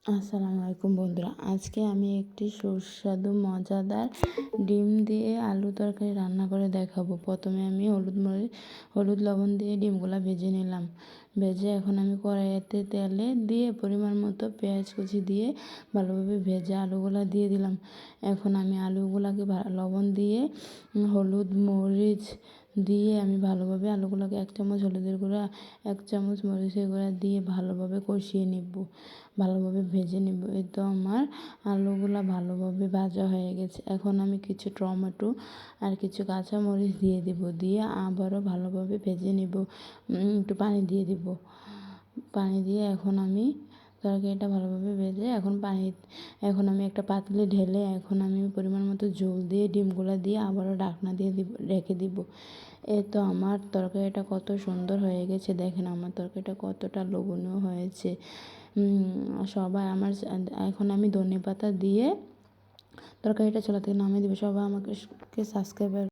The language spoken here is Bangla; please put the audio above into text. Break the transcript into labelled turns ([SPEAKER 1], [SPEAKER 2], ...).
[SPEAKER 1] আসসালামু আলাইকুম বন্ধুরা, আজকে আমি একটি সুস্বাদু মজাদার ডিম দিয়ে আলু তরকারি রান্না করে দেখাবো। প্রথমে আমি হলুদ লবণ দিয়ে ডিমগুলো ভেজে নিলাম। ভেজে এখন আমি কড়াইতে তেলে দিয়ে পরিমাণ মতো পেঁয়াজ কুচি দিয়ে ভালোভাবে ভেজে আলুগুলা দিয়ে দিলাম। এখন আমি আলুগুলাকে লবণ দিয়ে হলুদ মরিচ দিয়ে আমি ভালোভাবে আলুগুলোকে 1 চামচ হলুদের গুঁড়া 1 চামচ মরিচের গুঁড়া দিয়ে ভালোভাবে কষিয়ে নিব, ভালোভাবে ভেজে নিব। এই তো আমার আলুগুলা ভালোভাবে ভাজা হয়ে গেছে। এখন আমি কিছু টমেটো আর কিছু কাঁচামরিচ দিয়ে দিব, দিয়ে আবারও ভালোভাবে ভেজে নিব। একটু পানি দিয়ে দিব, পানি দিয়ে এখন আমি তরকারিটা ভালোভাবে ভেজে এখন আমি একটা পাতিলে ঢেলে এখন আমি পরিমাণ মতো ঝোল দিয়ে ডিমগুলো দিয়ে আবারও ঢাকনা দিয়ে রেখে দিব। এই তো আমার তরকারিটা কত সুন্দর হয়ে গেছে, দেখেন আমার তরকারিটা কতটা লোভনীয় হয়েছে। সবাই এখন আমি ধনেপাতা দিয়ে তরকারিটা চুলা থেকে নামিয়ে দেবো। সবাই আমাকে সাবস্ক্রাইব